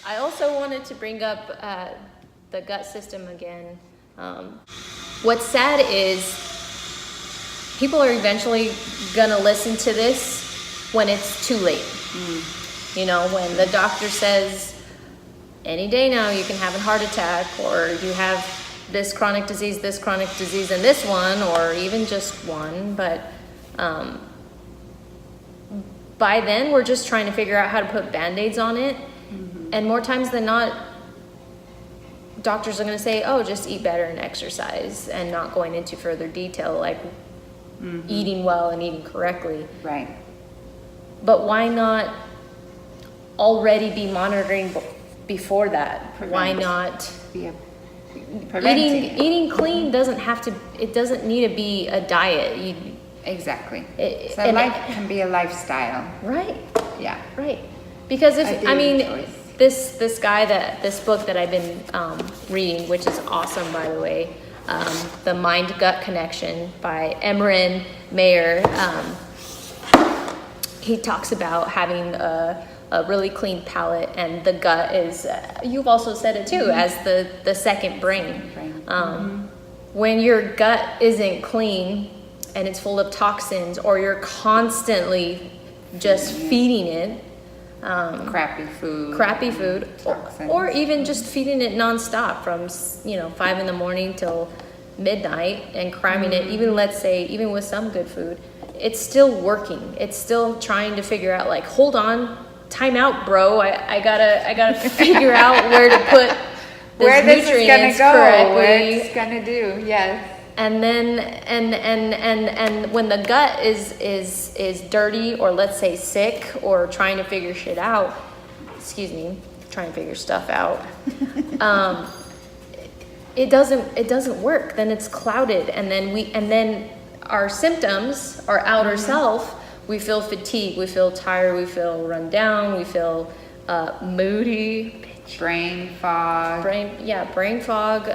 I also wanted to bring up the gut system again. What's sad is people are eventually gonna listen to this when it's too late. You know, when the doctor says, any day now you can have a heart attack, or you have this chronic disease, and this one, or even just one. But by then, we're just trying to figure out how to put Band-Aids on it. And more times than not, doctors are going to say, oh, just eat better and exercise, and not going into further detail, like eating well and eating correctly. Right. But why not already be monitoring before that? Prevent. Why not Be a eating clean doesn't have to, it doesn't need to be a diet. Exactly. It- So and life can be a lifestyle. Right, Yeah. right. Because if, A I mean, daily choice. this book that I've been reading, which is awesome, by the way, The Mind-Gut Connection by Emeran Mayer, he talks about having a really clean palate, and the gut is, you've also said it too, as the second brain. When your gut isn't clean and it's full of toxins, or you're constantly just feeding it Crappy food. Toxins. Or even just feeding it nonstop from 5 in the morning till midnight, and cramming it, even with some good food, it's still working. It's still trying to figure out, like, hold on, time out, bro. I gotta figure out where to put Where this is gonna nutrients go, correctly. what it's gonna do, yes. And then and when the gut is dirty, or let's say sick, or trying to figure shit out, trying to figure stuff out, it doesn't work. Then it's clouded, and then our symptoms, our outer self, we feel fatigued, we feel tired, we feel run down, we feel moody, Brain fog. brain fog.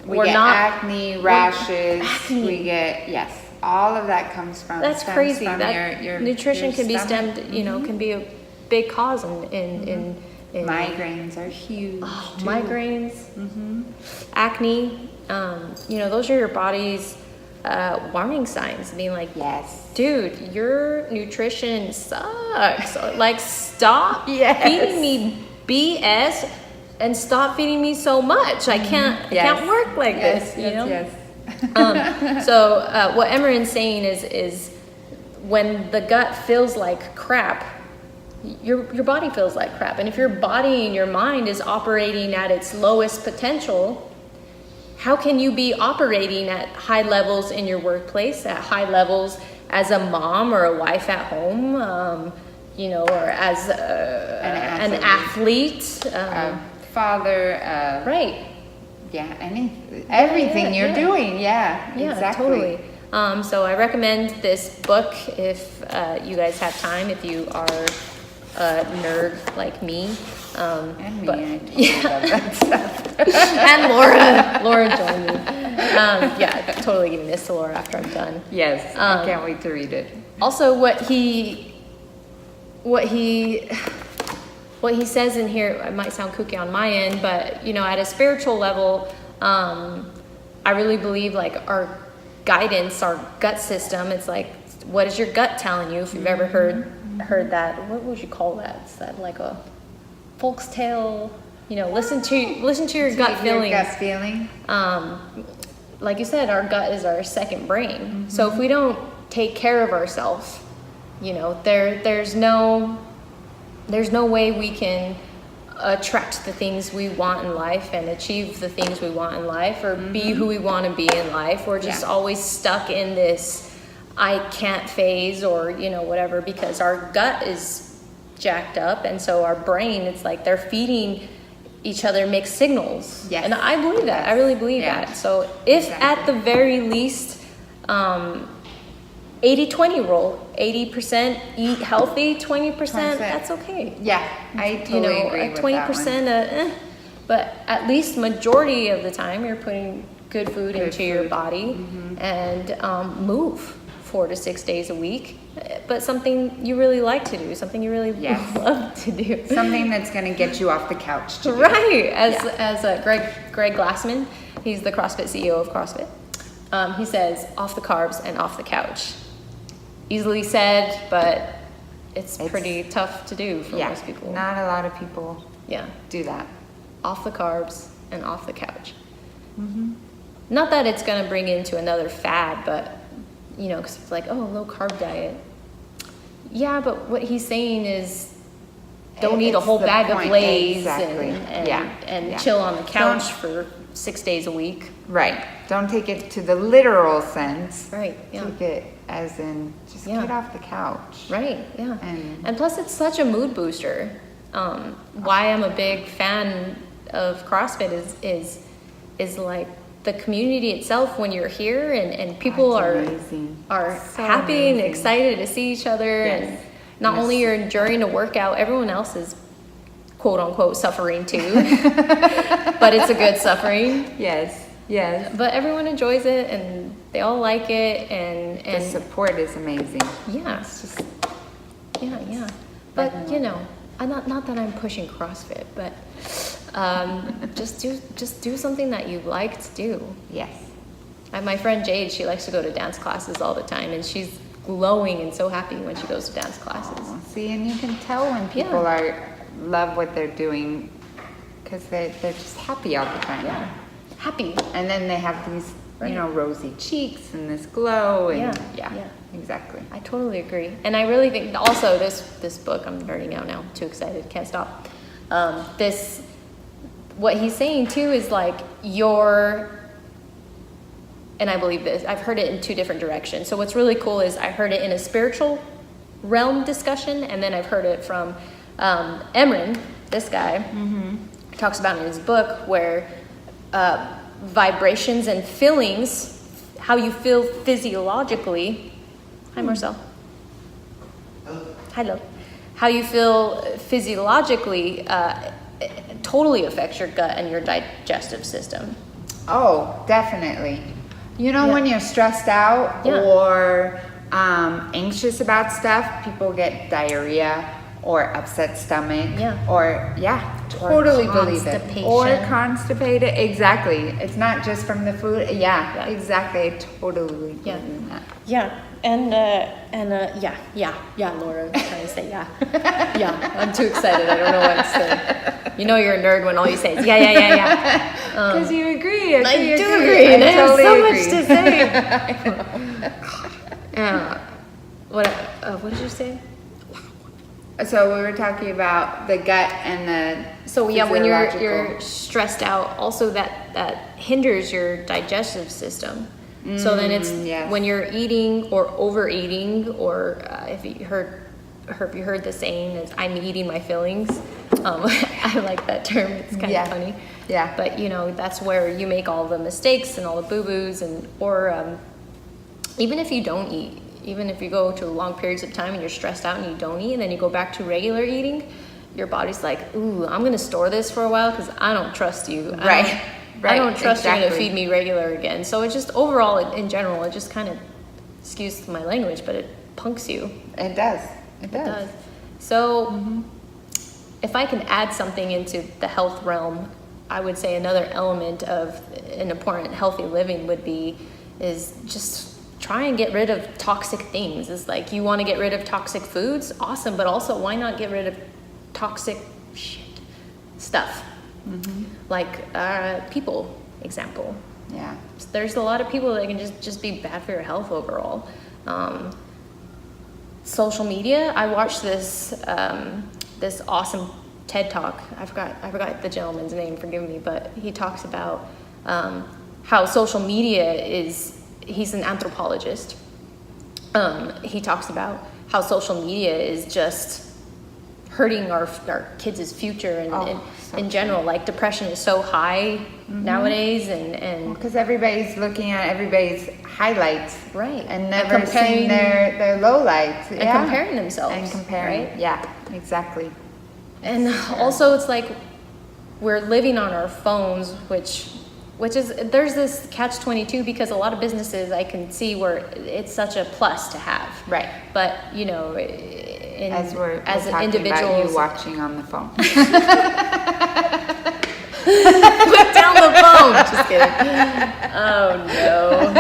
We get acne, rashes. We get, all of that comes from. That's stems crazy. From That your nutrition can be stomach. stemmed. Can be a big cause in Migraines are huge. too. migraines, acne. Those are your body's warning signs, being like, Yes. dude, your nutrition sucks. Like, stop Yes. feeding me BS. And stop feeding me so much. I can't work like this. Yes. So what Emeran's saying is when the gut feels like crap, your body feels like crap. And if your body and your mind is operating at its lowest potential, how can you be operating at high levels in your workplace, at high levels as a mom or a wife at home, or as an athlete? Father. Right. Yeah. Everything you're doing. Yeah. Yeah, Exactly. totally. So I recommend this book if you guys have time, if you are a nerd like me. And me. But, I totally love that stuff. and Laura joined me. Totally giving this to Laura after I'm done. Yes. I can't wait to read it. Also, what he says in here, it might sound kooky on my end, but at a spiritual level, I really believe, like, our guidance, our gut system, it's like, what is your gut telling you? If you've ever heard that, what would you call that? Is that like a folk's tale? Listen to your gut feelings. Your gut feeling. Like you said, our gut is our second brain. So if we don't take care of ourselves, there's no way we can attract the things we want in life and achieve the things we want in life, or be who we want to be in life. We're just always stuck in this I can't phase, or whatever, because our gut is jacked up, and so our brain, it's like they're feeding each other mixed signals. Yes. And I believe that. I really believe that. So if at the very least 80-20 rule, 80% eat healthy, 20%, that's okay. Yeah, I totally agree with 20%, but at least majority of the time you're putting good food into your body, and move 4 to 6 days a week. but something you really like to do, something you really Yes. love to do. Something that's going to get you off the couch to do. Right. As Greg Glassman, he's the CrossFit CEO of CrossFit. He says, off the carbs and off the couch. Easily said, but it's pretty tough to do for most people. Not a lot of people do that. Off the carbs and off the couch. Not that it's going to bring into another fad, but, you know, because it's like, oh, low carb diet. Yeah, but what he's saying is don't eat a whole bag of Lay's and chill on the couch for 6 days a week. Right. Don't take it to the literal sense. Right, yeah. Take it as in just get off the couch. Right, yeah. And plus it's such a mood booster. Why I'm a big fan of CrossFit is like the community itself when you're here and people are so happy and excited to see each other, and not only you're enjoying a workout, everyone else is quote unquote suffering too. But it's a good suffering. Yes. But everyone enjoys it and they all like it, and the support is amazing. Yeah. It's just But you know, not that I'm pushing CrossFit, but just do something that you like to do. Yes. I have my friend Jade, she likes to go to dance classes all the time, and she's glowing and so happy when she goes to dance classes. Oh, see, and you can tell when people love what they're doing because they're just happy all the time. Yeah, happy. And then they have these, you know, rosy cheeks and this glow. And yeah, exactly. I totally agree. And I really think also this book, I'm nerding out now, too excited, can't stop. What he's saying too is like and I believe this, I've heard it in two different directions. So what's really cool is I heard it in a spiritual realm discussion, and then I've heard it from Emeran, this guy, talks about in his book where vibrations and feelings, how you feel physiologically. Hi, Marcel. Hello. How you feel physiologically totally affects your gut and your digestive system. Oh, definitely. You know, when you're stressed out or anxious about stuff, people get diarrhea or upset stomach or totally believe it. Or constipated. Exactly. It's not just from the food. Yeah. Exactly. I totally believe in that. Yeah. And Laura, I'm trying to say yeah. I'm too excited. I don't know what to say. You know you're a nerd when all you say is yeah. Because you agree. I do agree. And I have so much to say. What did you say? So we were talking about the gut and the when you're stressed out, also that hinders your digestive system. So then it's when you're eating or overeating, or if you heard the saying is I'm eating my feelings. I like that term. It's kind of funny. Yeah. But you know, that's where you make all the mistakes and all the boo-boos, or even if you don't eat, even if you go to long periods of time and you're stressed out and you don't eat, and then you go back to regular eating, your body's like, ooh, I'm gonna store this for a while because I don't trust you. Right. I don't trust you to feed me regular again. So it just overall, in general, it just kind of, excuse my language, but it punks you. It does. It does. So if I can add something into the health realm, I would say another element of an important healthy living is just try and get rid of toxic things. It's like, you want to get rid of toxic foods? Awesome. But also, why not get rid of toxic stuff? Like people, example. Yeah. There's a lot of people that can just be bad for your health overall. Social media. I watched this awesome TED Talk. I forgot the gentleman's name. Forgive me, but he talks about how social media is. He's an anthropologist. He talks about how social media is just hurting our kids' future and in general. Like, depression is so high nowadays, and because everybody's looking at everybody's highlights, right, and never seeing their lowlights, and comparing themselves, right? Yeah, exactly. And also, it's like we're living on our phones, which which is, there's this catch-22 because a lot of businesses I can see where it's such a plus to have. Right. But, you know, as we're talking individuals, about you watching on the phone. Put down the phone. Just kidding. Oh no.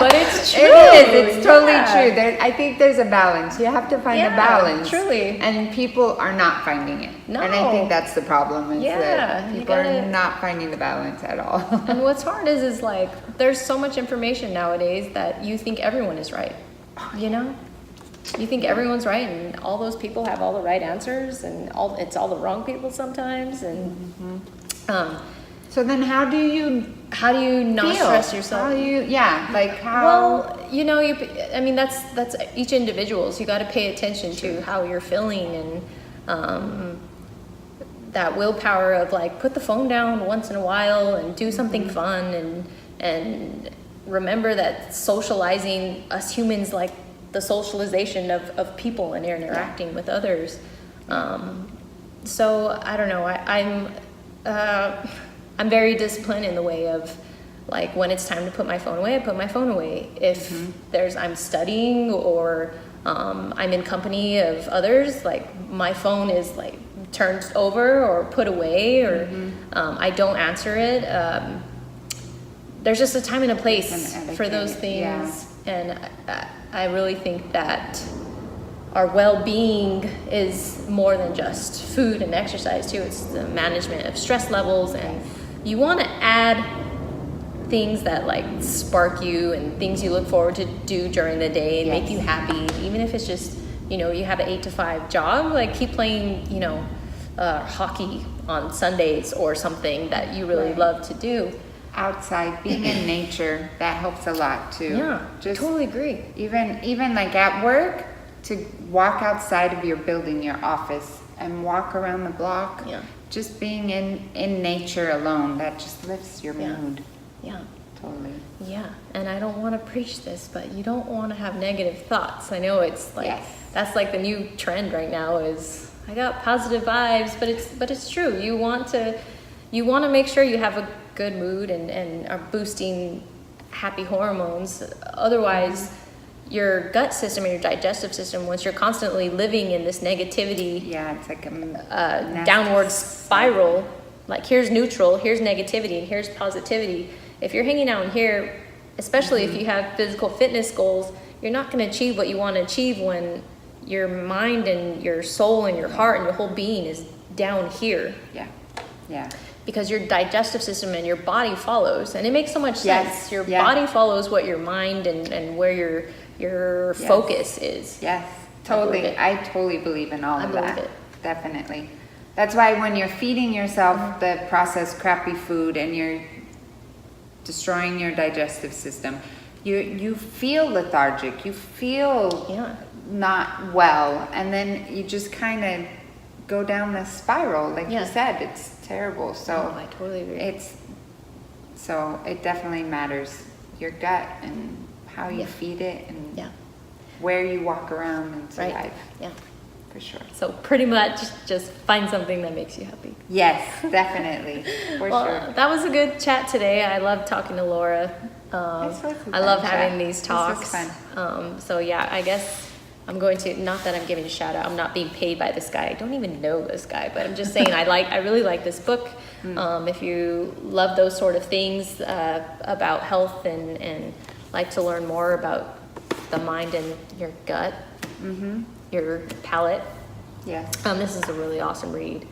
But it's true. It is. It's totally true. I think there's a balance. You have to find a balance. Truly. And people are not finding it. No. And I think that's the problem. Is that people are not finding the balance at all. And what's hard is like there's so much information nowadays that you think everyone is right. You know? You think everyone's right, and all those people have all the right answers, and it's all the wrong people sometimes, and so then how do you not stress yourself? How do you Well, you know, I mean that's each individual's. You got to pay attention to how you're feeling, and that willpower of like put the phone down once in a while and do something fun, and remember that socializing, us humans like the socialization of people and interacting with others. So I don't know. I'm very disciplined in the way of like when it's time to put my phone away, I put my phone away. If I'm studying or I'm in company of others, like my phone is like turned over or put away, or I don't answer it. There's just a time and a place for those things, and I really think that our well-being is more than just food and exercise too. It's the management of stress levels, and you want to add things that like spark you and things you look forward to do during the day and make you happy, even if it's just, you know, you have an 8 to 5 job, like keep playing, you know, hockey on Sundays or something that you really love to do. Outside, being in nature, that helps a lot too. Yeah, just totally agree. Even like at work, to walk outside of your building, your office, and walk around the block. Yeah. Just being in nature alone, that just lifts your mood. Yeah. Totally. Yeah, and I don't want to preach this, but you don't want to have negative thoughts. I know it's like that's like the new trend right now is I got positive vibes, but it's true. You want to make sure you have a good mood and are boosting happy hormones. Otherwise, your gut system and your digestive system, once you're constantly living in this negativity, it's like a downward spiral. Like here's neutral, here's negativity, and here's positivity. If you're hanging out in here, especially if you have physical fitness goals, you're not going to achieve what you want to achieve when your mind and your soul and your heart and your whole being is down here. Yeah. Because your digestive system and your body follows, and it makes so much sense. Your body follows what your mind and where your focus is. Yes, totally. I totally believe in all of that. I believe it. Definitely. That's why when you're feeding yourself the processed crappy food and you're destroying your digestive system, you feel lethargic. You feel not well, and then you just kind of go down this spiral. Like you said, it's terrible. So I totally agree. So it definitely matters, your gut and how you feed it and where you walk around and survive. Right. Yeah. For sure. So pretty much just find something that makes you happy. Yes, definitely. For sure. That was a good chat today. I love talking to Laura. I love having these talks. This was fun. So yeah, I guess I'm going to, not that I'm giving a shout out, I'm not being paid by this guy. I don't even know this guy, but I'm just saying I really like this book. If you love those sort of things about health and like to learn more about the mind and your gut, your palate. Yes. This is a really awesome read.